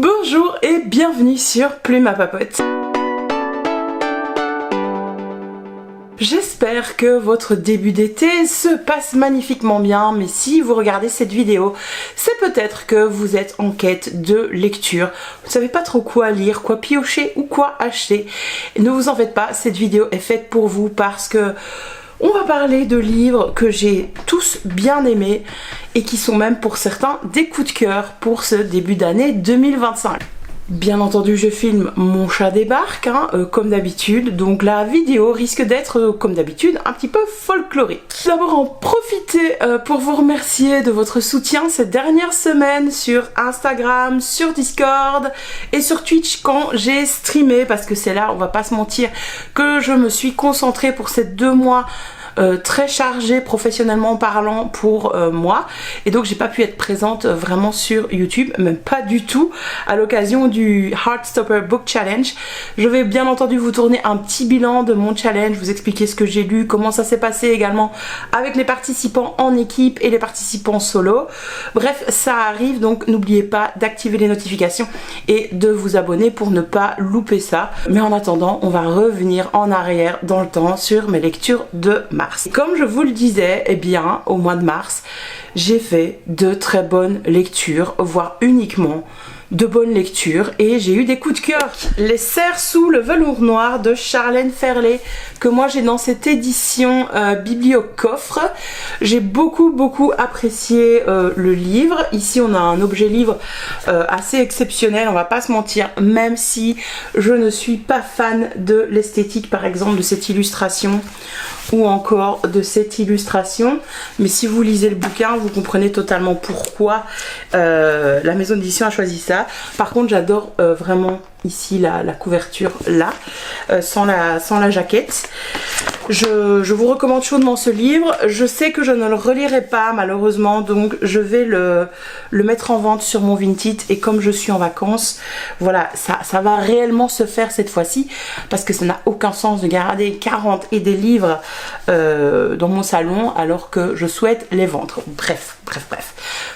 Bonjour et bienvenue sur Plume à Papote. J'espère que votre début d'été se passe magnifiquement bien, mais si vous regardez cette vidéo, c'est peut-être que vous êtes en quête de lecture. Vous ne savez pas trop quoi lire, quoi piocher ou quoi acheter. Et ne vous en faites pas, cette vidéo est faite pour vous parce que on va parler de livres que j'ai tous bien aimés et qui sont même pour certains des coups de cœur pour ce début d'année 2025. Bien entendu, je filme Mon chat débarque, comme d'habitude, donc la vidéo risque d'être, comme d'habitude, un petit peu folklorique. D'abord en profiter pour vous remercier de votre soutien ces dernières semaines sur Instagram, sur Discord et sur Twitch quand j'ai streamé, parce que c'est là, on va pas se mentir, que je me suis concentrée pour ces 2 mois très chargée professionnellement parlant pour moi, et donc j'ai pas pu être présente vraiment sur YouTube, même pas du tout, à l'occasion du Heartstopper Book Challenge. Je vais bien entendu vous tourner un petit bilan de mon challenge, vous expliquer ce que j'ai lu, comment ça s'est passé également avec les participants en équipe et les participants solo. Bref, ça arrive, donc n'oubliez pas d'activer les notifications et de vous abonner pour ne pas louper ça. Mais en attendant, on va revenir en arrière dans le temps sur mes lectures de mars. Comme je vous le disais, eh bien, au mois de mars, j'ai fait de très bonnes lectures, voire uniquement de bonnes lectures, et j'ai eu des coups de cœur. Les cerfs sous le velours noir de Charlène Ferlet, que moi j'ai dans cette édition bibliocoffre. J'ai beaucoup apprécié le livre. Ici on a un objet livre assez exceptionnel, on va pas se mentir, même si je ne suis pas fan de l'esthétique par exemple de cette illustration ou encore de cette illustration, mais si vous lisez le bouquin vous comprenez totalement pourquoi la maison d'édition a choisi ça. Par contre j'adore vraiment ici la couverture là, sans la jaquette. Je vous recommande chaudement ce livre. Je sais que je ne le relirai pas malheureusement, donc je vais le mettre en vente sur mon Vinted, et comme je suis en vacances, voilà, ça va réellement se faire cette fois-ci, parce que ça n'a aucun sens de garder 40 et des livres dans mon salon alors que je souhaite les vendre. Bref.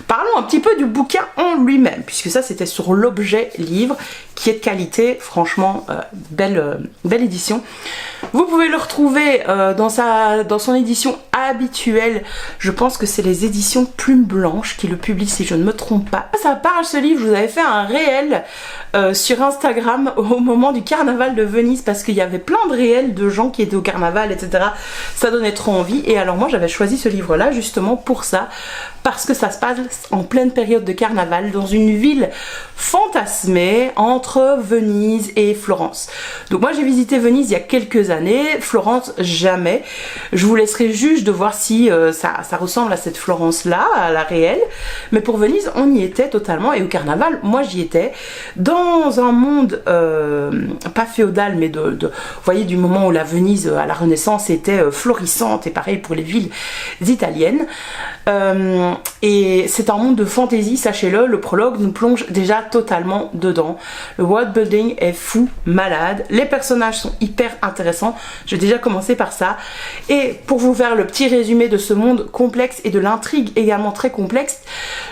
Parlons un petit peu du bouquin en lui-même, puisque ça c'était sur l'objet livre, qui est de qualité, franchement belle édition. Vous pouvez le retrouver dans son édition habituelle. Je pense que c'est les éditions Plume Blanche qui le publient, si je ne me trompe pas. Ça parle, ce livre, je vous avais fait un réel sur Instagram au moment du carnaval de Venise, parce qu'il y avait plein de réels de gens qui étaient au carnaval, etc. Ça donnait trop envie, et alors moi j'avais choisi ce livre là justement pour ça, parce que ça se passe en pleine période de carnaval dans une ville fantasmée entre Venise et Florence. Donc moi j'ai visité Venise il y a quelques années, Florence jamais. Je vous laisserai juge de voir si ça ressemble à cette Florence là, à la réelle. Mais pour Venise on y était totalement, et au carnaval moi j'y étais, dans un monde pas féodal, mais vous voyez, du moment où la Venise à la Renaissance était florissante, et pareil pour les villes italiennes. Et c'est un monde de fantasy, sachez-le. Le prologue nous plonge déjà totalement dedans. Le world building est fou, malade. Les personnages sont hyper intéressants. Je vais déjà commencer par ça. Et pour vous faire le petit résumé de ce monde complexe et de l'intrigue également très complexe,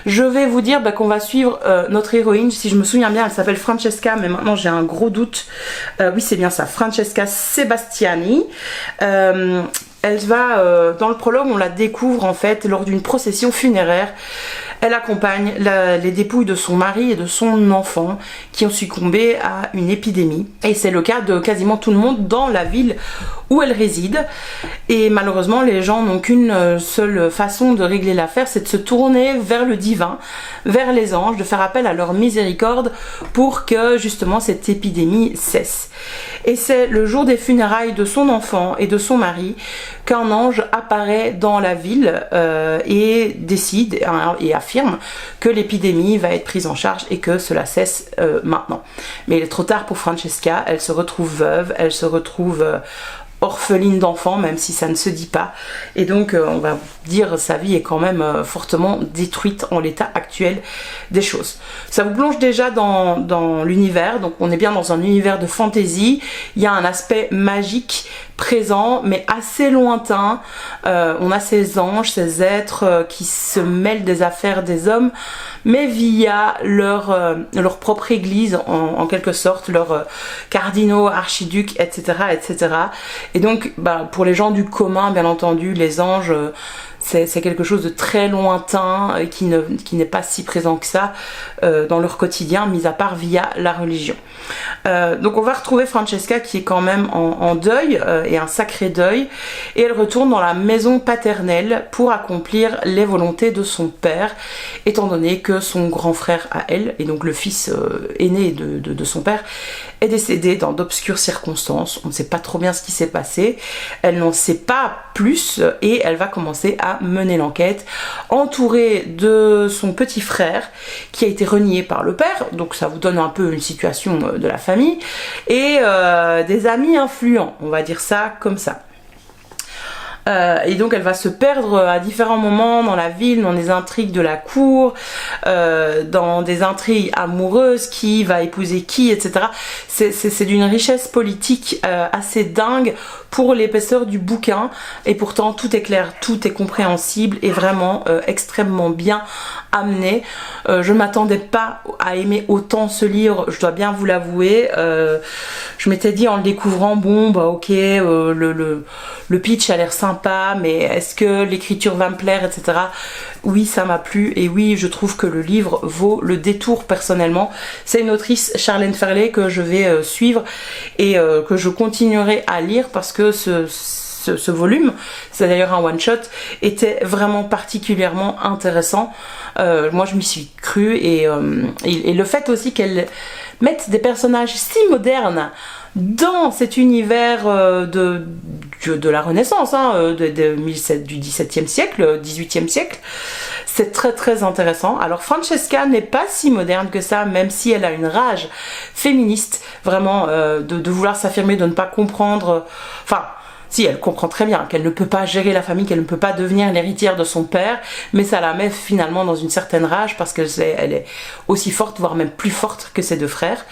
je vais vous dire qu'on va suivre notre héroïne. Si je me souviens bien, elle s'appelle Francesca, mais maintenant j'ai un gros doute. Oui, c'est bien ça, Francesca Sebastiani. Elle va, dans le prologue, on la découvre en fait lors d'une procession funéraire. Elle accompagne les dépouilles de son mari et de son enfant qui ont succombé à une épidémie. Et c'est le cas de quasiment tout le monde dans la ville où elle réside. Et malheureusement, les gens n'ont qu'une seule façon de régler l'affaire, c'est de se tourner vers le divin, vers les anges, de faire appel à leur miséricorde pour que justement cette épidémie cesse. Et c'est le jour des funérailles de son enfant et de son mari qu'un ange apparaît dans la ville et décide et affirme que l'épidémie va être prise en charge et que cela cesse maintenant. Mais il est trop tard pour Francesca, elle se retrouve veuve, elle se retrouve orpheline d'enfants, même si ça ne se dit pas, et donc on va dire sa vie est quand même fortement détruite en l'état actuel des choses. Ça vous plonge déjà dans l'univers, donc on est bien dans un univers de fantasy, il y a un aspect magique présent mais assez lointain. On a ces anges, ces êtres qui se mêlent des affaires des hommes, mais via leur propre église en quelque sorte, leurs cardinaux, archiducs, etc., etc. Et donc pour les gens du commun, bien entendu, les anges, c'est quelque chose de très lointain et qui n'est pas si présent que ça dans leur quotidien, mis à part via la religion. Donc on va retrouver Francesca qui est quand même en deuil, et un sacré deuil, et elle retourne dans la maison paternelle pour accomplir les volontés de son père, étant donné que son grand frère à elle, et donc le fils aîné de son père, est décédé dans d'obscures circonstances. On ne sait pas trop bien ce qui s'est passé, elle n'en sait pas plus, et elle va commencer à mener l'enquête, entourée de son petit frère qui a été renié par le père, donc ça vous donne un peu une situation de la famille, et des amis influents, on va dire ça comme ça. Et donc elle va se perdre à différents moments dans la ville, dans des intrigues de la cour, dans des intrigues amoureuses, qui va épouser qui, etc. C'est d'une richesse politique assez dingue pour l'épaisseur du bouquin, et pourtant tout est clair, tout est compréhensible et vraiment extrêmement bien amené. Je m'attendais pas à aimer autant ce livre, je dois bien vous l'avouer. Je m'étais dit en le découvrant, bon ok, le pitch a l'air sympa, mais est-ce que l'écriture va me plaire, etc. Oui, ça m'a plu, et oui, je trouve que le livre vaut le détour personnellement. C'est une autrice, Charlène Ferlet, que je vais suivre et que je continuerai à lire, parce que ce volume, c'est d'ailleurs un one-shot, était vraiment particulièrement intéressant. Moi je m'y suis crue, et le fait aussi qu'elle mette des personnages si modernes dans cet univers de la Renaissance, du XVIIe siècle, XVIIIe siècle, c'est très très intéressant. Alors Francesca n'est pas si moderne que ça, même si elle a une rage féministe, vraiment, de vouloir s'affirmer, de ne pas comprendre, si, elle comprend très bien qu'elle ne peut pas gérer la famille, qu'elle ne peut pas devenir l'héritière de son père, mais ça la met finalement dans une certaine rage, parce qu'elle est aussi forte, voire même plus forte que ses deux frères.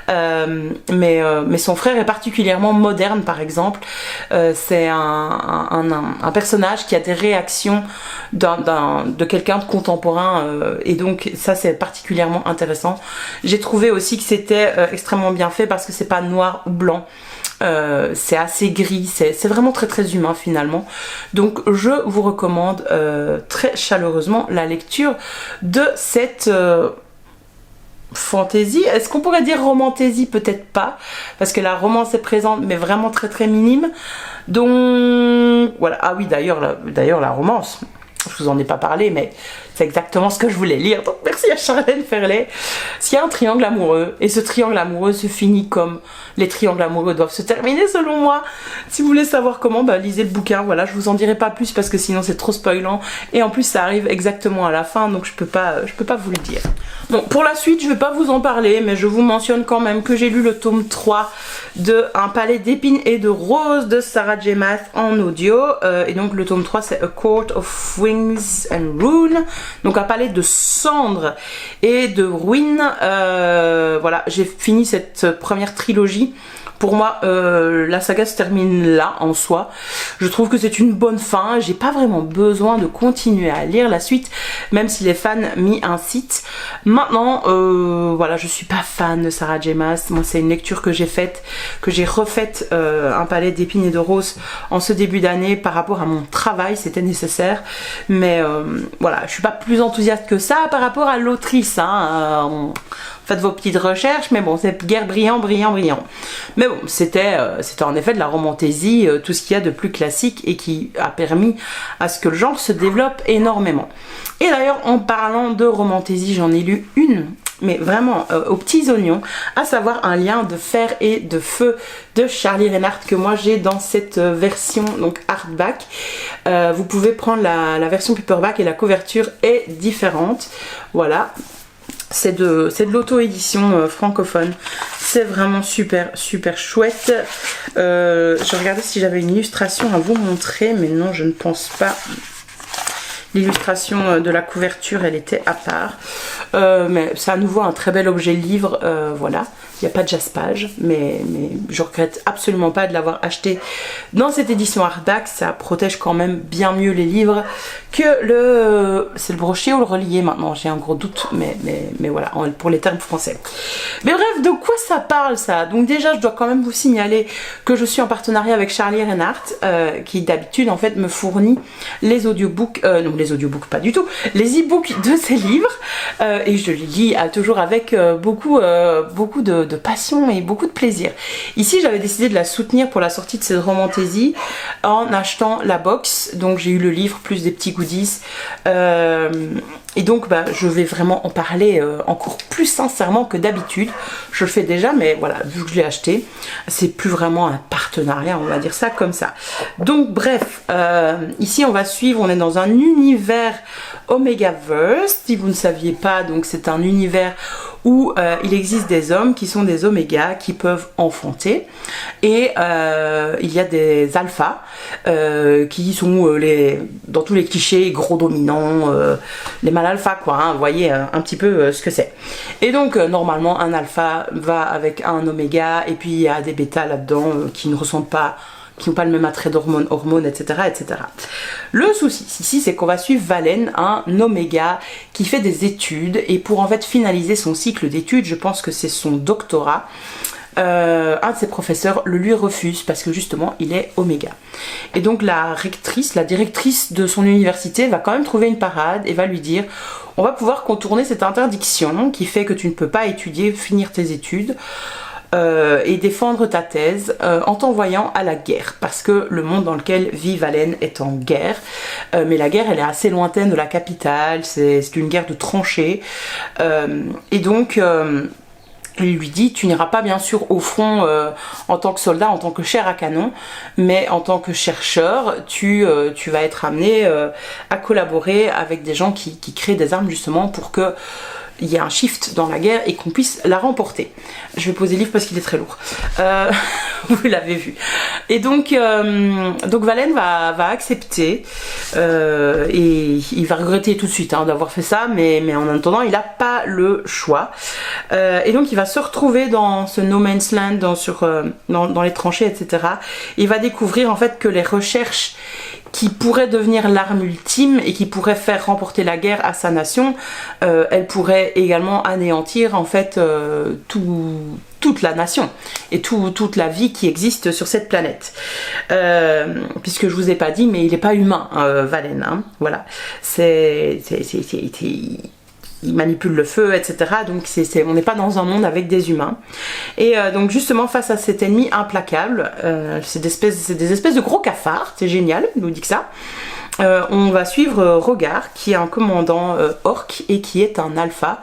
Mais son frère est particulièrement moderne, par exemple. C'est un personnage qui a des réactions de quelqu'un de contemporain, et donc ça c'est particulièrement intéressant. J'ai trouvé aussi que c'était extrêmement bien fait, parce que c'est pas noir ou blanc. C'est assez gris, c'est vraiment très très humain finalement. Donc je vous recommande très chaleureusement la lecture de cette fantaisie. Est-ce qu'on pourrait dire romantaisie? Peut-être pas, parce que la romance est présente, mais vraiment très très minime. Donc voilà. Ah oui, d'ailleurs la romance, je vous en ai pas parlé, mais c'est exactement ce que je voulais lire. Donc merci à Charlène Ferlet. S'il y a un triangle amoureux, et ce triangle amoureux se finit comme les triangles amoureux doivent se terminer selon moi. Si vous voulez savoir comment, lisez le bouquin. Voilà, je vous en dirai pas plus, parce que sinon c'est trop spoilant. Et en plus ça arrive exactement à la fin, donc je peux pas vous le dire. Donc pour la suite, je vais pas vous en parler, mais je vous mentionne quand même que j'ai lu le tome 3 de Un palais d'épines et de roses de Sarah J. Maas en audio. Et donc le tome 3 c'est A Court of Wings and Ruin. Donc un palais de cendres et de ruines. Voilà, j'ai fini cette première trilogie. Pour moi, la saga se termine là en soi. Je trouve que c'est une bonne fin. J'ai pas vraiment besoin de continuer à lire la suite, même si les fans m'y incitent. Maintenant, voilà, je suis pas fan de Sarah J. Maas. Moi, c'est une lecture que j'ai faite, que j'ai refaite, Un palais d'épines et de roses en ce début d'année par rapport à mon travail. C'était nécessaire, mais voilà, je suis pas plus enthousiaste que ça par rapport à l'autrice. Faites vos petites recherches, mais bon, c'est guère brillant. Mais bon, c'était en effet de la romantaisie, tout ce qu'il y a de plus classique, et qui a permis à ce que le genre se développe énormément. Et d'ailleurs, en parlant de romantaisie, j'en ai lu une, mais vraiment aux petits oignons, à savoir Un lien de fer et de feu de Charlie Reinhardt, que moi j'ai dans cette version donc hardback. Vous pouvez prendre la version paperback, et la couverture est différente. Voilà. C'est de l'auto-édition francophone. C'est vraiment super chouette. Je regardais si j'avais une illustration à vous montrer, mais non, je ne pense pas. L'illustration de la couverture, elle était à part. mais c'est à nouveau un très bel objet livre, voilà. Il n'y a pas de jaspage, mais je regrette absolument pas de l'avoir acheté dans cette édition hardback. Ça protège quand même bien mieux les livres que le... c'est le brochet ou le relié maintenant, j'ai un gros doute, mais voilà, pour les termes français. Mais bref, de quoi ça parle ça? Donc déjà, je dois quand même vous signaler que je suis en partenariat avec Charlie Reinhardt, qui d'habitude en fait me fournit les audiobooks, non les audiobooks pas du tout, les e-books de ces livres, et je les lis toujours avec beaucoup de passion et beaucoup de plaisir. Ici, j'avais décidé de la soutenir pour la sortie de cette romantaisie en achetant la box, donc j'ai eu le livre plus des petits goodies, et donc je vais vraiment en parler encore plus sincèrement que d'habitude. Je le fais déjà, mais voilà, vu que je l'ai acheté, c'est plus vraiment un partenariat, on va dire ça comme ça. Donc bref, ici on va suivre, on est dans un univers Omegaverse. Si vous ne saviez pas, donc c'est un univers où il existe des hommes qui sont des omégas qui peuvent enfanter, et il y a des alphas qui sont dans tous les clichés gros dominants, les mâles alpha quoi, hein, vous voyez un petit peu ce que c'est. Et donc normalement un alpha va avec un oméga, et puis il y a des bêtas là-dedans qui ne ressentent pas, qui n'ont pas le même attrait d'hormones, etc., etc. Le souci ici, c'est qu'on va suivre Valen, un oméga qui fait des études, et pour en fait finaliser son cycle d'études, je pense que c'est son doctorat, un de ses professeurs le lui refuse parce que justement il est oméga. Et donc la directrice de son université va quand même trouver une parade et va lui dire: on va pouvoir contourner cette interdiction qui fait que tu ne peux pas étudier, finir tes études, et défendre ta thèse en t'envoyant à la guerre, parce que le monde dans lequel vit Valen est en guerre, mais la guerre elle est assez lointaine de la capitale, c'est une guerre de tranchées, et donc il lui dit: tu n'iras pas bien sûr au front en tant que soldat, en tant que chair à canon, mais en tant que chercheur, tu vas être amené à collaborer avec des gens qui créent des armes justement pour que il y a un shift dans la guerre et qu'on puisse la remporter. Je vais poser le livre parce qu'il est très lourd. Vous l'avez vu. Et donc Valen va accepter, et il va regretter tout de suite d'avoir fait ça, mais en attendant, il n'a pas le choix. Et donc il va se retrouver dans ce no man's land, dans les tranchées, etc. Il va découvrir en fait que les recherches qui pourrait devenir l'arme ultime et qui pourrait faire remporter la guerre à sa nation, elle pourrait également anéantir en fait toute la nation et toute la vie qui existe sur cette planète. Puisque je vous ai pas dit, mais il n'est pas humain, Valen, hein, voilà. Il manipule le feu, etc. Donc on n'est pas dans un monde avec des humains. Et donc justement face à cet ennemi implacable, c'est des espèces de gros cafards, c'est génial, il nous dit que ça. On va suivre Rogar, qui est un commandant orc et qui est un alpha,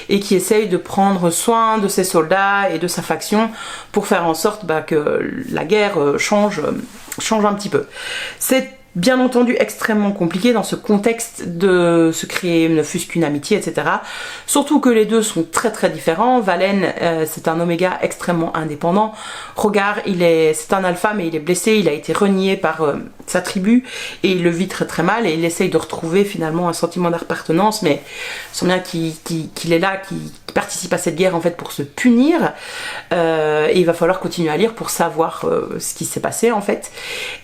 et qui essaye de prendre soin de ses soldats et de sa faction pour faire en sorte que la guerre change un petit peu. C'est bien entendu extrêmement compliqué dans ce contexte de se créer ne fût-ce qu'une amitié, etc. Surtout que les deux sont très très différents. Valen, c'est un oméga extrêmement indépendant. Rogar, c'est un alpha, mais il est blessé, il a été renié par sa tribu et il le vit très très mal, et il essaye de retrouver finalement un sentiment d'appartenance, mais on sent bien qu'il est là, qu'il participe à cette guerre en fait pour se punir, et il va falloir continuer à lire pour savoir ce qui s'est passé en fait.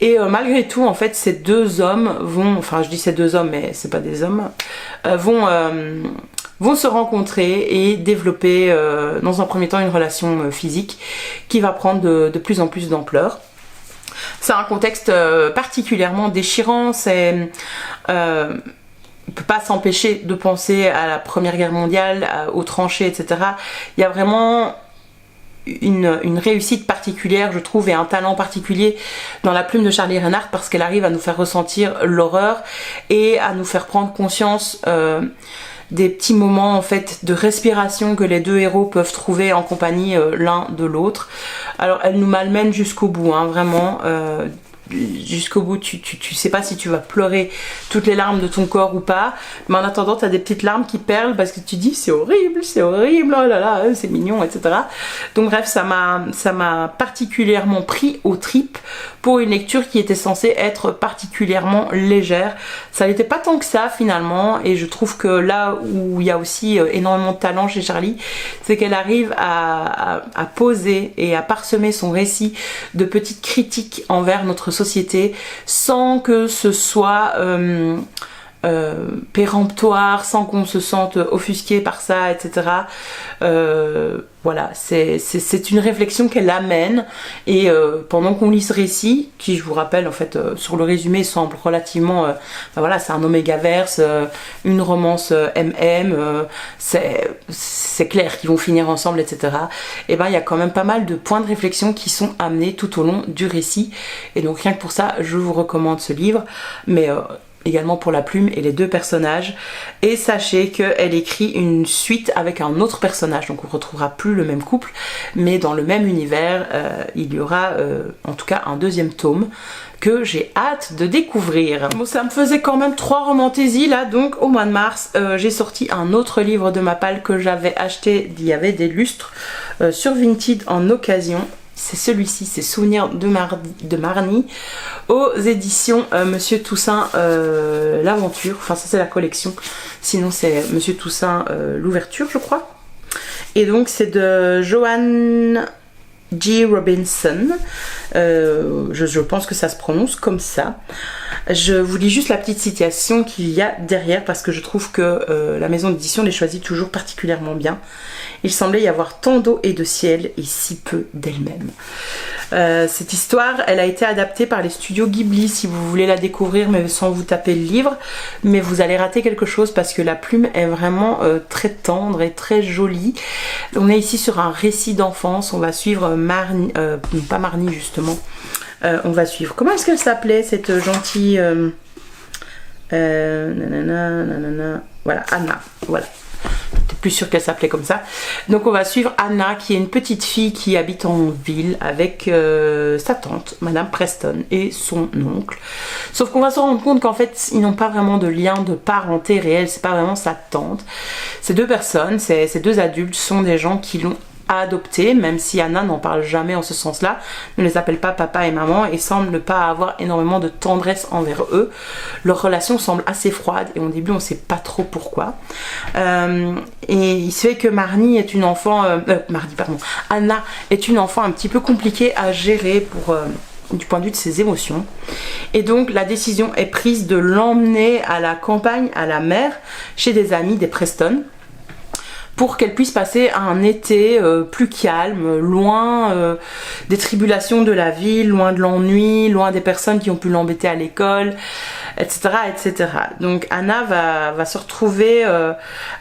Et malgré tout en fait, ces deux hommes enfin je dis ces deux hommes mais c'est pas des hommes, vont se rencontrer et développer dans un premier temps une relation physique qui va prendre de plus en plus d'ampleur. C'est un contexte particulièrement déchirant, on ne peut pas s'empêcher de penser à la Première Guerre mondiale, aux tranchées, etc. Il y a vraiment une réussite particulière, je trouve, et un talent particulier dans la plume de Charlie Reinhardt, parce qu'elle arrive à nous faire ressentir l'horreur et à nous faire prendre conscience des petits moments en fait de respiration que les deux héros peuvent trouver en compagnie l'un de l'autre. Alors elle nous malmène jusqu'au bout, vraiment. jusqu'au bout, tu sais pas si tu vas pleurer toutes les larmes de ton corps ou pas, mais en attendant tu as des petites larmes qui perlent parce que tu dis c'est horrible, oh là là, c'est mignon, etc. Donc bref, ça m'a particulièrement pris aux tripes pour une lecture qui était censée être particulièrement légère. Ça n'était pas tant que ça finalement, et je trouve que là où il y a aussi énormément de talent chez Charlie, c'est qu'elle arrive à poser et à parsemer son récit de petites critiques envers notre société sans que ce soit péremptoire, sans qu'on se sente offusqué par ça, etc. Voilà, c'est une réflexion qu'elle amène, et pendant qu'on lit ce récit, qui je vous rappelle en fait sur le résumé semble relativement, ben voilà, c'est un omégaverse, une romance c'est clair qu'ils vont finir ensemble, etc. Et ben il y a quand même pas mal de points de réflexion qui sont amenés tout au long du récit, et donc rien que pour ça je vous recommande ce livre, mais également pour la plume et les deux personnages. Et sachez qu'elle écrit une suite avec un autre personnage, donc on ne retrouvera plus le même couple, mais dans le même univers. Il y aura en tout cas un deuxième tome que j'ai hâte de découvrir. Bon, ça me faisait quand même 3 romantésies là, donc au mois de mars j'ai sorti un autre livre de ma palle que j'avais acheté il y avait des lustres sur Vinted en occasion. C'est celui-ci, c'est Souvenirs de Marnie, aux éditions Monsieur Toussaint l'Aventure. Enfin ça c'est la collection, sinon c'est Monsieur Toussaint l'Ouverture je crois. Et donc c'est de Joanne G. Robinson, je pense que ça se prononce comme ça. Je vous lis juste la petite citation qu'il y a derrière parce que je trouve que la maison d'édition les choisit toujours particulièrement bien. Il semblait y avoir tant d'eau et de ciel et si peu d'elle-même. Cette histoire, elle a été adaptée par les studios Ghibli si vous voulez la découvrir, mais sans vous taper le livre. Mais vous allez rater quelque chose parce que la plume est vraiment très tendre et très jolie. On est ici sur un récit d'enfance. On va suivre Marnie, pas Marnie justement. On va suivre. Comment est-ce qu'elle s'appelait cette gentille nanana, voilà, Anna. Voilà. J'étais plus sûre qu'elle s'appelait comme ça. Donc on va suivre Anna, qui est une petite fille qui habite en ville avec sa tante, Madame Preston, et son oncle. Sauf qu'on va se rendre compte qu'en fait ils n'ont pas vraiment de lien de parenté réel, c'est pas vraiment sa tante. Ces deux personnes, ces deux adultes sont des gens qui l'ont adopté, même si Anna n'en parle jamais en ce sens-là, ne les appelle pas papa et maman et semble ne pas avoir énormément de tendresse envers eux. Leur relation semble assez froide et au début on sait pas trop pourquoi. Et il se fait que Marnie est une enfant, Anna est une enfant un petit peu compliquée à gérer pour du point de vue de ses émotions, et donc la décision est prise de l'emmener à la campagne, à la mer, chez des amis des Preston, pour qu'elle puisse passer un été plus calme, loin des tribulations de la ville, loin de l'ennui, loin des personnes qui ont pu l'embêter à l'école, etc., etc. Donc Anna va se retrouver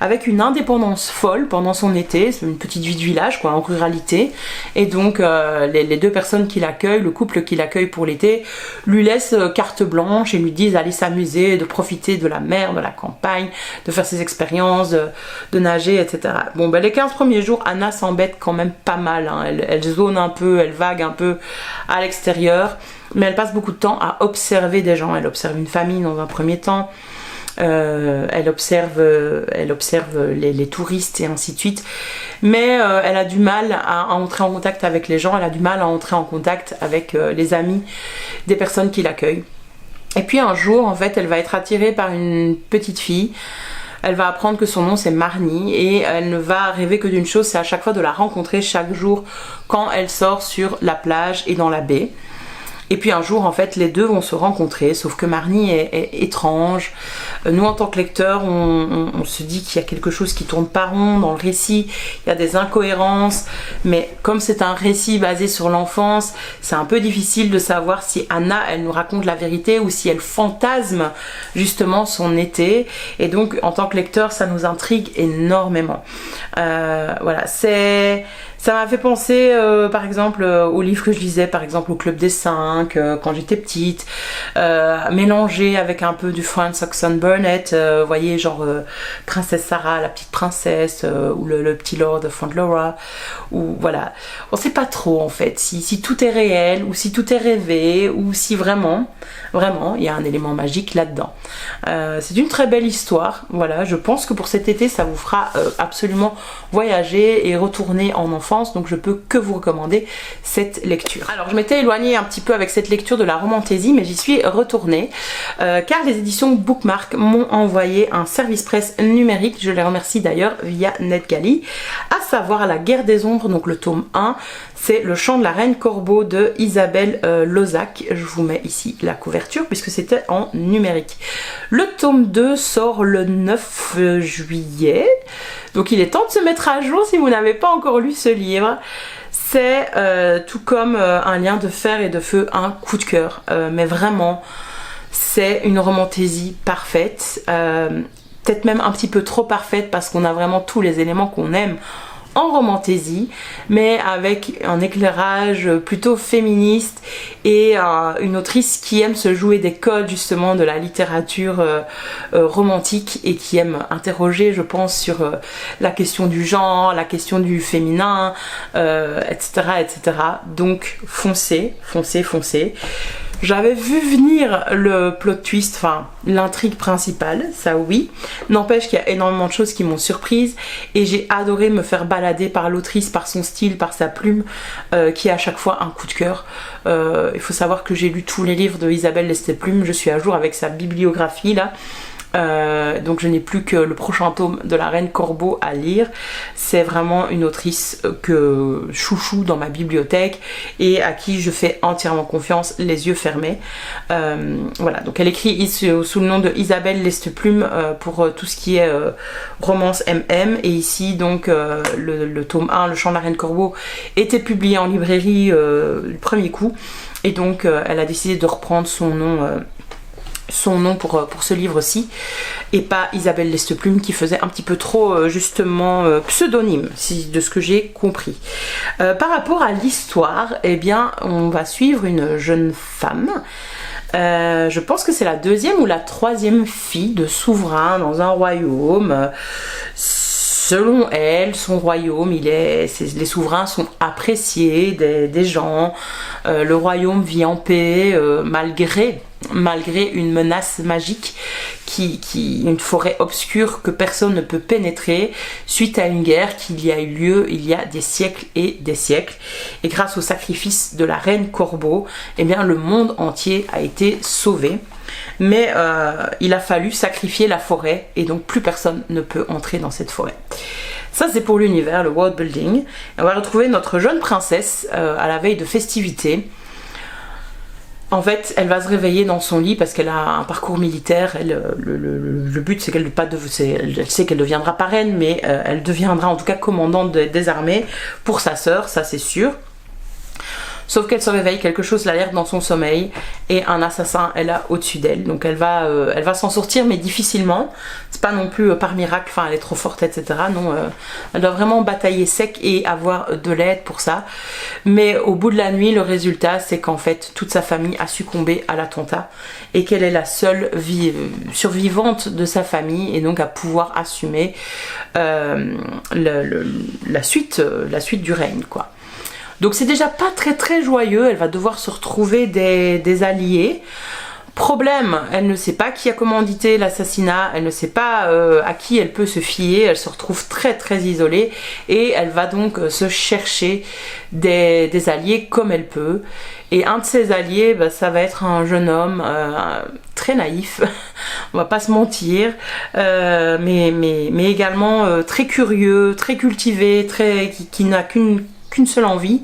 avec une indépendance folle pendant son été. C'est une petite vie de village, quoi, en ruralité. Et donc les deux personnes qui l'accueillent, le couple qui l'accueille pour l'été, lui laissent carte blanche et lui disent d'aller s'amuser, de profiter de la mer, de la campagne, de faire ses expériences, de nager, etc. Bon, ben les 15 premiers jours, Anna s'embête quand même pas mal, hein. Elle zone un peu, elle vague un peu à l'extérieur, mais elle passe beaucoup de temps à observer des gens. Elle observe une famille dans un premier temps, elle observe les touristes et ainsi de suite, mais elle a du mal à entrer en contact avec les gens, elle a du mal à entrer en contact avec les amis des personnes qui l'accueillent. Et puis un jour, en fait, elle va être attirée par une petite fille. Elle va apprendre que son nom c'est Marnie et elle ne va rêver que d'une chose, c'est à chaque fois de la rencontrer chaque jour quand elle sort sur la plage et dans la baie. Et puis un jour en fait les deux vont se rencontrer, sauf que Marnie est étrange. Nous en tant que lecteurs on se dit qu'il y a quelque chose qui tourne pas rond dans le récit, il y a des incohérences, mais comme c'est un récit basé sur l'enfance, c'est un peu difficile de savoir si Anna elle nous raconte la vérité ou si elle fantasme justement son été, et donc en tant que lecteur ça nous intrigue énormément. Voilà, c'est Ça m'a fait penser par exemple aux livres que je lisais, par exemple au Club des 5 quand j'étais petite, mélangé avec un peu du Frances Oxon Burnett, vous voyez, genre Princesse Sarah, la petite princesse, ou le petit Lord de Fauntleroy, ou voilà. On sait pas trop en fait si tout est réel ou si tout est rêvé ou si vraiment il y a un élément magique là-dedans. C'est une très belle histoire, voilà. Je pense que pour cet été ça vous fera absolument voyager et retourner en enfance, donc je peux que vous recommander cette lecture. Alors je m'étais éloignée un petit peu avec cette lecture de la romantaisie, mais j'y suis retournée car les éditions Bookmark m'ont envoyé un service presse numérique, je les remercie d'ailleurs, via NetGalley, à savoir La Guerre des Ombres, donc le tome 1, c'est Le Chant de la Reine Corbeau de Isabelle Lozac. Je vous mets ici la couverture puisque c'était en numérique. Le tome 2 sort le 9 juillet, donc il est temps de se mettre à jour si vous n'avez pas encore lu ce livre. C'est tout comme Un lien de fer et de feu, un coup de cœur, mais vraiment c'est une romantaisie parfaite, peut-être même un petit peu trop parfaite parce qu'on a vraiment tous les éléments qu'on aime en romantaisie, mais avec un éclairage plutôt féministe et une autrice qui aime se jouer des codes justement de la littérature romantique et qui aime interroger, je pense, sur la question du genre, la question du féminin, etc., etc. Donc foncez. J'avais vu venir le plot twist, enfin l'intrigue principale, ça oui. N'empêche qu'il y a énormément de choses qui m'ont surprise et j'ai adoré me faire balader par l'autrice, par son style, par sa plume, qui est à chaque fois un coup de cœur. Il faut savoir que j'ai lu tous les livres de Isabelle Lestéplume, je suis à jour avec sa bibliographie là. Donc je n'ai plus que le prochain tome de La Reine Corbeau à lire. C'est vraiment une autrice que chouchou dans ma bibliothèque et à qui je fais entièrement confiance, les yeux fermés. Voilà, donc elle écrit sous le nom de Isabelle Lestéplume pour tout ce qui est romance MM, et ici donc le tome 1, Le Chant de la Reine Corbeau, était publié en librairie le premier coup, et donc elle a décidé de reprendre son nom pour ce livre-ci et pas Isabelle Lestéplume qui faisait un petit peu trop justement pseudonyme, de ce que j'ai compris. Par rapport à l'histoire, eh bien on va suivre une jeune femme, je pense que c'est la deuxième ou la troisième fille de souverain dans un royaume. Selon elle, son royaume, les souverains sont appréciés des gens, le royaume vit en paix malgré une menace magique, une forêt obscure que personne ne peut pénétrer suite à une guerre qui y a eu lieu il y a des siècles et des siècles. Et grâce au sacrifice de la reine Corbeau, eh bien le monde entier a été sauvé. Mais il a fallu sacrifier la forêt et donc plus personne ne peut entrer dans cette forêt. Ça c'est pour l'univers, le world building. On va retrouver notre jeune princesse à la veille de festivités. En fait, elle va se réveiller dans son lit parce qu'elle a un parcours militaire. Le but, c'est elle sait qu'elle deviendra parraine, mais elle deviendra en tout cas commandante des armées pour sa sœur, ça c'est sûr. Sauf qu'elle se réveille, quelque chose l'alerte dans son sommeil et un assassin est là au-dessus d'elle. Donc elle va s'en sortir, mais difficilement. C'est pas non plus par miracle, enfin elle est trop forte, etc. Non, elle doit vraiment batailler sec et avoir de l'aide pour ça. Mais au bout de la nuit, le résultat, c'est qu'en fait toute sa famille a succombé à l'attentat et qu'elle est la seule survivante de sa famille et donc à pouvoir assumer la suite du règne, quoi. Donc c'est déjà pas très joyeux, elle va devoir se retrouver des alliés. Problème, elle ne sait pas qui a commandité l'assassinat, elle ne sait pas à qui elle peut se fier, elle se retrouve très isolée et elle va donc se chercher des alliés comme elle peut. Et un de ses alliés, ça va être un jeune homme très naïf, on va pas se mentir, mais également très curieux, très cultivé, qui n'a qu'une seule envie,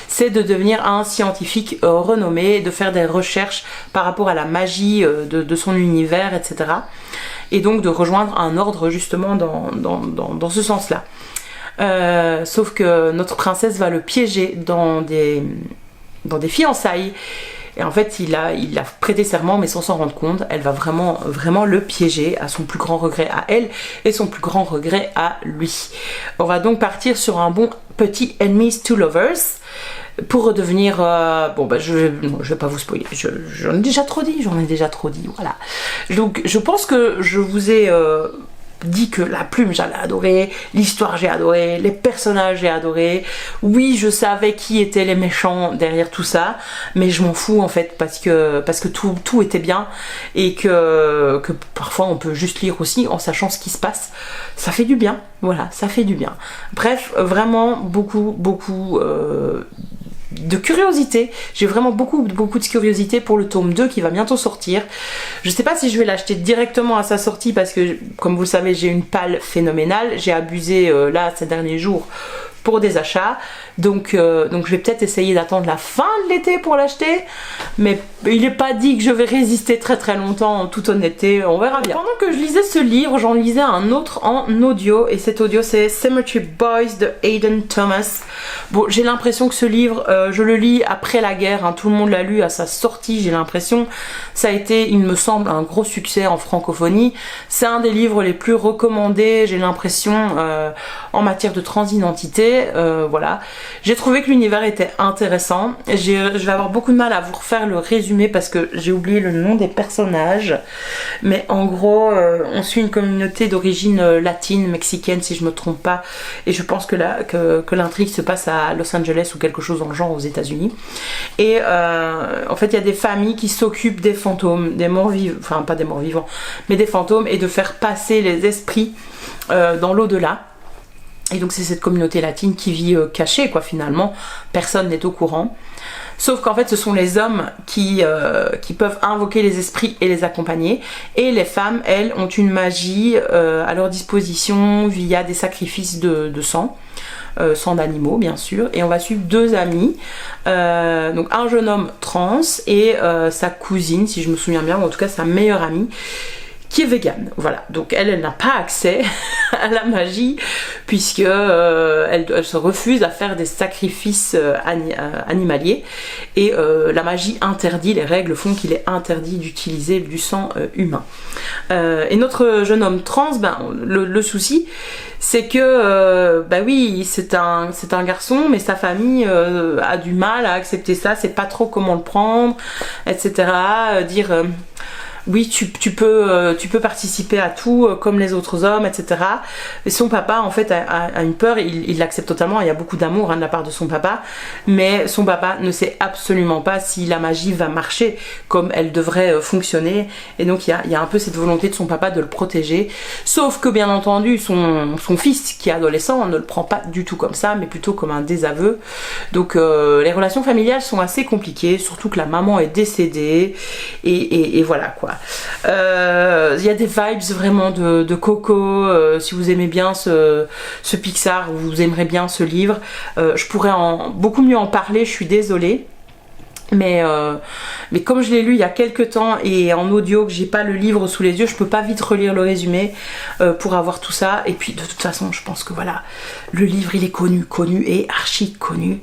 c'est de devenir un scientifique renommé, de faire des recherches par rapport à la magie de son univers, etc. Et donc de rejoindre un ordre justement dans ce sens-là. Sauf que notre princesse va le piéger dans des fiançailles. Et en fait, il a prêté serment, mais sans s'en rendre compte. Elle va vraiment le piéger, à son plus grand regret à elle et son plus grand regret à lui. On va donc partir sur un bond Petit Enemies to Lovers, pour redevenir... bon, bah, je vais pas vous spoiler, j'en ai déjà trop dit, voilà. Donc, je pense que je vous ai... dit que la plume j'avais adoré, l'histoire j'ai adoré, les personnages j'ai adoré, oui je savais qui étaient les méchants derrière tout ça, mais je m'en fous en fait parce que tout était bien et que parfois on peut juste lire aussi en sachant ce qui se passe, ça fait du bien, voilà, ça fait du bien. Bref, vraiment beaucoup de curiosité, j'ai vraiment beaucoup de curiosité pour le tome 2 qui va bientôt sortir. Je sais pas si je vais l'acheter directement à sa sortie parce que comme vous le savez j'ai une palle phénoménale, j'ai abusé là ces derniers jours pour des achats, donc je vais peut-être essayer d'attendre la fin de l'été pour l'acheter, mais il n'est pas dit que je vais résister très longtemps en toute honnêteté, on verra bien. Pendant que je lisais ce livre, j'en lisais un autre en audio, et cet audio c'est Cemetery Boys de Hayden Thomas. Bon, j'ai l'impression que ce livre, je le lis après la guerre, hein, tout le monde l'a lu à sa sortie, j'ai l'impression. Ça a été, il me semble, un gros succès en francophonie. C'est un des livres les plus recommandés, j'ai l'impression, en matière de transidentité. Voilà, j'ai trouvé que l'univers était intéressant. Je vais avoir beaucoup de mal à vous refaire le résumé parce que j'ai oublié le nom des personnages, mais en gros on suit une communauté d'origine latine, mexicaine si je me trompe pas, et je pense que l'intrigue se passe à Los Angeles ou quelque chose dans le genre aux États-Unis. Et en fait il y a des familles qui s'occupent des fantômes, des morts vivants, enfin pas des morts vivants mais des fantômes, et de faire passer les esprits dans l'au-delà. Et donc c'est cette communauté latine qui vit cachée quoi, finalement, personne n'est au courant. Sauf qu'en fait ce sont les hommes qui peuvent invoquer les esprits et les accompagner, et les femmes elles ont une magie à leur disposition via des sacrifices de sang. Sang d'animaux bien sûr, et on va suivre deux amis, donc un jeune homme trans et sa cousine si je me souviens bien, ou en tout cas sa meilleure amie qui est végane, voilà. Donc elle n'a pas accès à la magie puisque elle se refuse à faire des sacrifices animaliers, et la magie interdit, les règles font qu'il est interdit d'utiliser du sang humain. Et notre jeune homme trans, ben, le souci c'est que bah oui c'est un garçon, mais sa famille a du mal à accepter ça, c'est pas trop comment le prendre, etc. Dire oui, tu peux participer à tout comme les autres hommes, etc. Et son papa en fait a une peur, il l'accepte totalement, il y a beaucoup d'amour de la part de son papa, mais son papa ne sait absolument pas si la magie va marcher comme elle devrait fonctionner, et donc il y a un peu cette volonté de son papa de le protéger, sauf que bien entendu son fils qui est adolescent ne le prend pas du tout comme ça, mais plutôt comme un désaveu. Donc les relations familiales sont assez compliquées, surtout que la maman est décédée, et voilà quoi. Il y a des vibes vraiment de Coco, si vous aimez bien ce Pixar, ou vous aimerez bien ce livre, je pourrais beaucoup mieux en parler, je suis désolée. Mais comme je l'ai lu il y a quelques temps et en audio, que j'ai pas le livre sous les yeux, je peux pas vite relire le résumé pour avoir tout ça. Et puis de toute façon je pense que voilà, le livre il est connu et archi connu.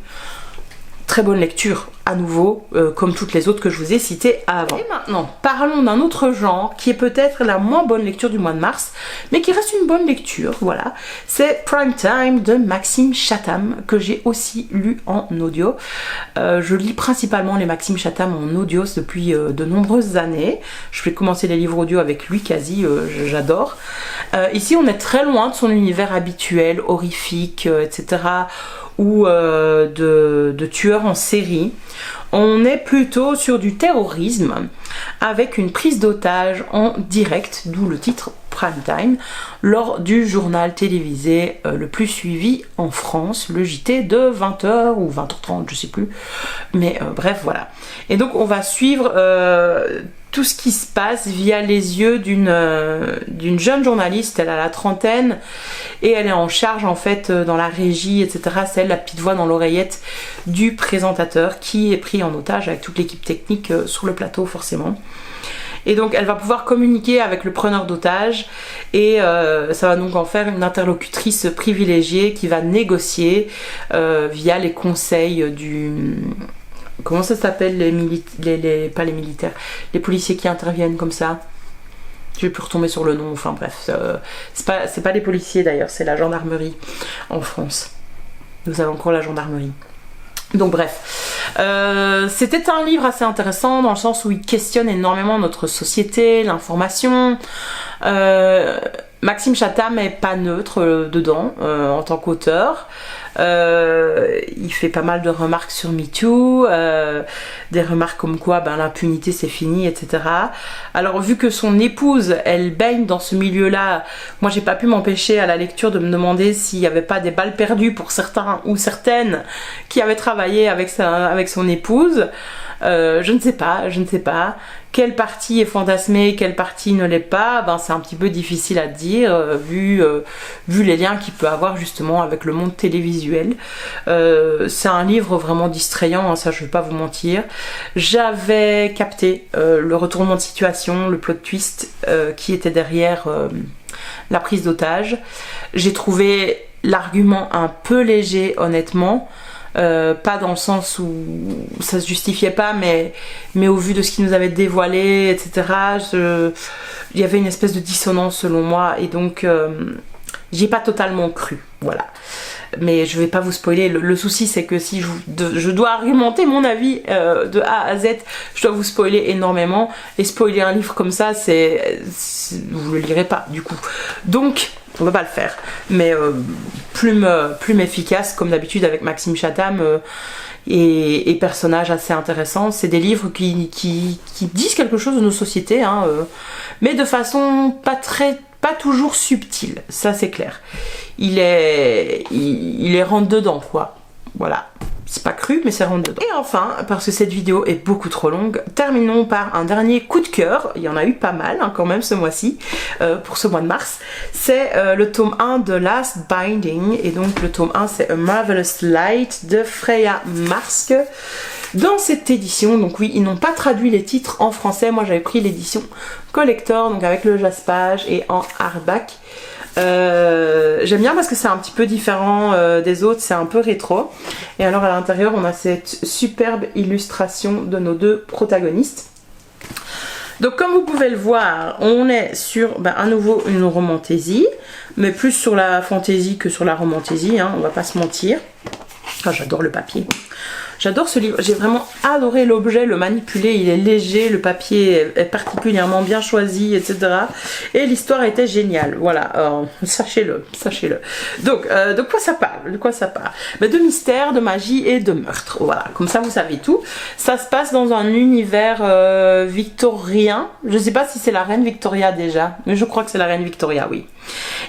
Très bonne lecture à nouveau, comme toutes les autres que je vous ai citées avant. Et maintenant, parlons d'un autre genre qui est peut-être la moins bonne lecture du mois de mars, mais qui reste une bonne lecture, voilà. C'est Prime Time de Maxime Chatham, que j'ai aussi lu en audio. Je lis principalement les Maxime Chatham en audio depuis de nombreuses années. Je vais commencer les livres audio avec lui quasi, j'adore. Ici, on est très loin de son univers habituel, horrifique, etc., ou de tueurs en série. On est plutôt sur du terrorisme avec une prise d'otage en direct, d'où le titre Prime Time, lors du journal télévisé le plus suivi en France, le JT de 20h ou 20h30, je sais plus, mais bref voilà. Et donc on va suivre tout ce qui se passe via les yeux d'une jeune journaliste. Elle a la trentaine et elle est en charge en fait dans la régie, etc. C'est elle la petite voix dans l'oreillette du présentateur qui est pris en otage avec toute l'équipe technique sur le plateau forcément. Et donc elle va pouvoir communiquer avec le preneur d'otage, et ça va donc en faire une interlocutrice privilégiée qui va négocier via les conseils du... Comment ça s'appelle pas les militaires, les policiers qui interviennent comme ça. Je vais plus retomber sur le nom, enfin bref. C'est pas les policiers d'ailleurs, c'est la gendarmerie en France. Vous avez encore la gendarmerie. Donc bref, c'était un livre assez intéressant dans le sens où il questionne énormément notre société, l'information. Maxime Chatham est pas neutre dedans en tant qu'auteur. Il fait pas mal de remarques sur MeToo, des remarques comme quoi l'impunité c'est fini, etc. Alors vu que son épouse elle baigne dans ce milieu-là, moi j'ai pas pu m'empêcher à la lecture de me demander s'il n'y avait pas des balles perdues pour certains ou certaines qui avaient travaillé avec son épouse. Je ne sais pas. Quelle partie est fantasmée, quelle partie ne l'est pas, c'est un petit peu difficile à dire vu les liens qu'il peut avoir justement avec le monde télévisuel. C'est un livre vraiment distrayant, hein, ça je ne vais pas vous mentir. J'avais capté le retournement de situation, le plot twist qui était derrière la prise d'otage. J'ai trouvé l'argument un peu léger honnêtement. Pas dans le sens où ça se justifiait pas, mais au vu de ce qu'il nous avait dévoilé, etc. Il y avait une espèce de dissonance selon moi, et donc j'y ai pas totalement cru, voilà. Mais je vais pas vous spoiler. Le souci c'est que si je dois argumenter mon avis de A à Z, je dois vous spoiler énormément, et spoiler un livre comme ça, vous le lirez pas du coup. Donc on va pas le faire, mais plume efficace comme d'habitude avec Maxime Chatham et personnages assez intéressants. C'est des livres qui disent quelque chose de nos sociétés, hein, mais de façon pas toujours subtile, ça c'est clair. Il est rentre dedans quoi, voilà. C'est pas cru, mais c'est rentre dedans. Et enfin, parce que cette vidéo est beaucoup trop longue, terminons par un dernier coup de cœur. Il y en a eu pas mal hein, quand même ce mois-ci, pour ce mois de mars. C'est le tome 1 de Last Binding. Et donc le tome 1 c'est A Marvelous Light de Freya Marske. Dans cette édition, donc oui, ils n'ont pas traduit les titres en français. Moi j'avais pris l'édition collector, donc avec le jaspage et en hardback. J'aime bien parce que c'est un petit peu différent des autres, c'est un peu rétro. Et alors à l'intérieur on a cette superbe illustration de nos deux protagonistes. Donc comme vous pouvez le voir, on est sur à nouveau une romantaisie, mais plus sur la fantaisie que sur la romantaisie, hein, on va pas se mentir. Ah, j'adore le papier. J'adore ce livre, j'ai vraiment adoré l'objet, le manipuler, il est léger, le papier est particulièrement bien choisi, etc. Et l'histoire était géniale, voilà, sachez-le. Donc, de quoi ça parle? De mystère, de magie et de meurtre, voilà, comme ça vous savez tout. Ça se passe dans un univers victorien, je sais pas si c'est la reine Victoria déjà, mais je crois que c'est la reine Victoria, oui.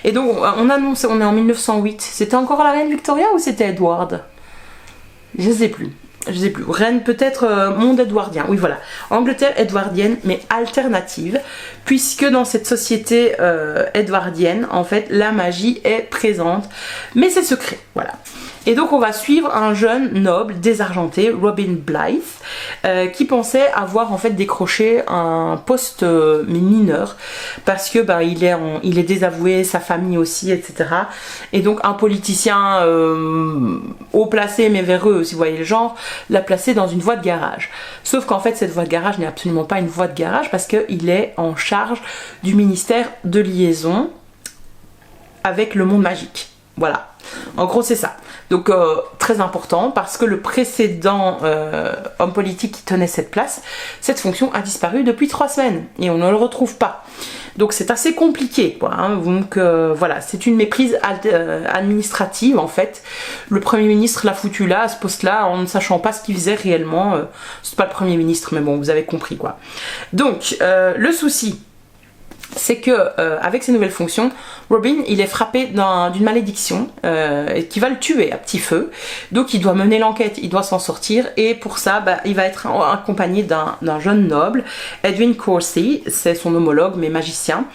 Et donc, on annonce, on est en 1908, c'était encore la reine Victoria ou c'était Edward? Je sais plus. Reine peut-être monde édouardien, oui voilà. Angleterre édouardienne mais alternative, puisque dans cette société édouardienne en fait la magie est présente mais c'est secret, voilà. Et donc on va suivre un jeune noble désargenté, Robin Blythe, qui pensait avoir en fait décroché un poste mineur parce que il est désavoué, sa famille aussi, etc. Et donc un politicien haut placé mais véreux, si vous voyez le genre, l'a placé dans une voie de garage. Sauf qu'en fait cette voie de garage n'est absolument pas une voie de garage parce qu'il est en charge du ministère de liaison avec le monde magique. Voilà. En gros c'est ça. Donc très important parce que le précédent homme politique qui tenait cette fonction a disparu depuis 3 semaines et on ne le retrouve pas. Donc c'est assez compliqué quoi, hein. Donc voilà, c'est une méprise administrative en fait. Le Premier ministre l'a foutu là, à ce poste là, en ne sachant pas ce qu'il faisait réellement. C'est pas le Premier ministre mais bon vous avez compris quoi. Donc le souci c'est que avec ces nouvelles fonctions, Robin il est frappé d'une malédiction qui va le tuer à petit feu. Donc il doit mener l'enquête, il doit s'en sortir et pour ça il va être accompagné d'un jeune noble, Edwin Corsi, c'est son homologue mais magicien.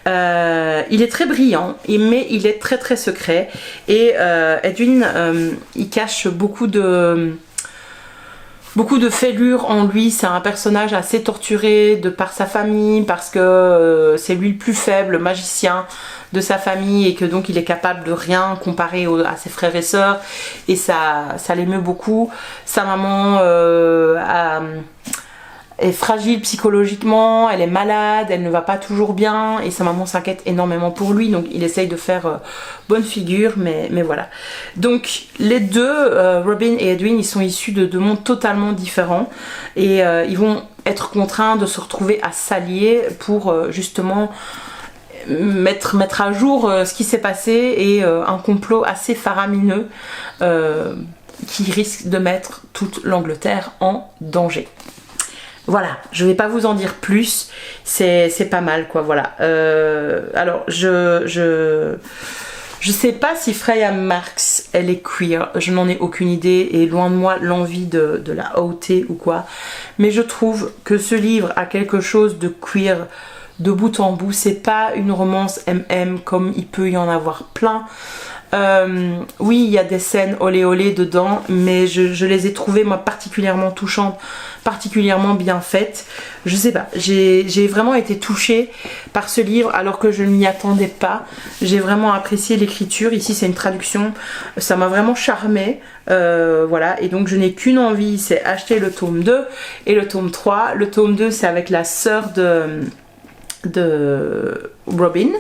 Il est très brillant mais il est très très secret et Edwin il cache beaucoup de fêlures en lui, c'est un personnage assez torturé de par sa famille parce que c'est lui le plus faible magicien de sa famille et que donc il est capable de rien comparé à ses frères et sœurs et ça l'émeut beaucoup. Sa maman est fragile psychologiquement, elle est malade, elle ne va pas toujours bien et sa maman s'inquiète énormément pour lui, donc il essaye de faire bonne figure, mais voilà. Donc les deux, Robin et Edwin, ils sont issus de mondes totalement différents et ils vont être contraints de se retrouver à s'allier pour justement mettre à jour ce qui s'est passé et un complot assez faramineux qui risque de mettre toute l'Angleterre en danger. Voilà, je vais pas vous en dire plus, c'est pas mal quoi, voilà. Alors je sais pas si Freya Marks elle est queer, je n'en ai aucune idée et loin de moi l'envie de la ôter ou quoi, mais je trouve que ce livre a quelque chose de queer de bout en bout, c'est pas une romance MM comme il peut y en avoir plein. Oui, il y a des scènes olé olé dedans, mais je les ai trouvées moi particulièrement touchantes, particulièrement bien faites. Je sais pas, j'ai vraiment été touchée par ce livre alors que je ne m'y attendais pas. J'ai vraiment apprécié l'écriture. Ici c'est une traduction, ça m'a vraiment charmée. Voilà, et donc je n'ai qu'une envie, c'est acheter le tome 2 et le tome 3. Le tome 2 c'est avec la sœur de Robin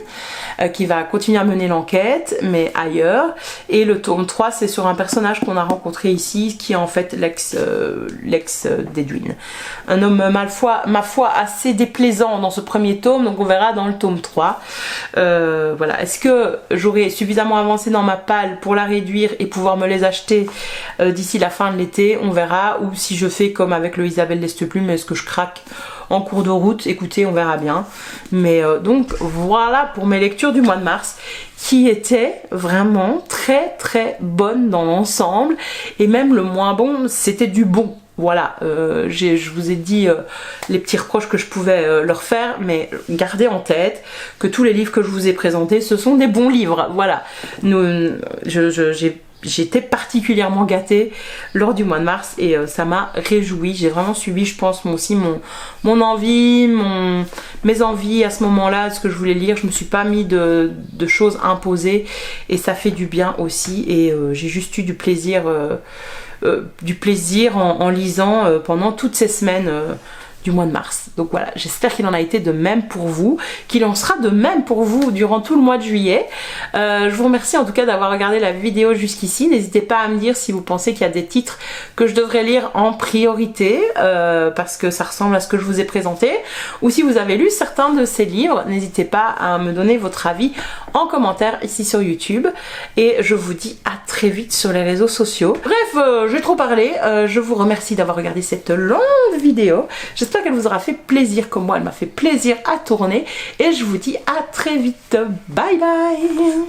qui va continuer à mener l'enquête mais ailleurs, et le tome 3 c'est sur un personnage qu'on a rencontré ici qui est en fait l'ex d'Edwin, un homme ma foi assez déplaisant dans ce premier tome, donc on verra dans le tome 3. Voilà, est-ce que j'aurai suffisamment avancé dans ma palle pour la réduire et pouvoir me les acheter d'ici la fin de l'été, on verra, ou si je fais comme avec le Isabelle Lesteplume, est-ce que je craque en cours de route, écoutez, on verra bien. Mais donc voilà pour mes lectures du mois de mars qui étaient vraiment très très bonnes dans l'ensemble, et même le moins bon c'était du bon. Voilà, je vous ai dit les petits reproches que je pouvais leur faire, mais gardez en tête que tous les livres que je vous ai présentés ce sont des bons livres. Voilà, j'étais particulièrement gâtée lors du mois de mars et ça m'a réjoui. J'ai vraiment suivi, je pense, moi aussi mon envie, mes envies à ce moment-là, ce que je voulais lire. Je me suis pas mis de choses imposées et ça fait du bien aussi. Et j'ai juste eu du plaisir en lisant pendant toutes ces semaines du mois de mars. Donc voilà, j'espère qu'il en a été de même pour vous, qu'il en sera de même pour vous durant tout le mois de juillet. Je vous remercie en tout cas d'avoir regardé la vidéo jusqu'ici. N'hésitez pas à me dire si vous pensez qu'il y a des titres que je devrais lire en priorité parce que ça ressemble à ce que je vous ai présenté, ou si vous avez lu certains de ces livres, n'hésitez pas à me donner votre avis en commentaire ici sur YouTube, et je vous dis à très vite sur les réseaux sociaux. Bref, j'ai trop parlé, je vous remercie d'avoir regardé cette longue vidéo. J'espère qu'elle vous aura fait plaisir comme moi, elle m'a fait plaisir à tourner, et je vous dis à très vite. Bye bye.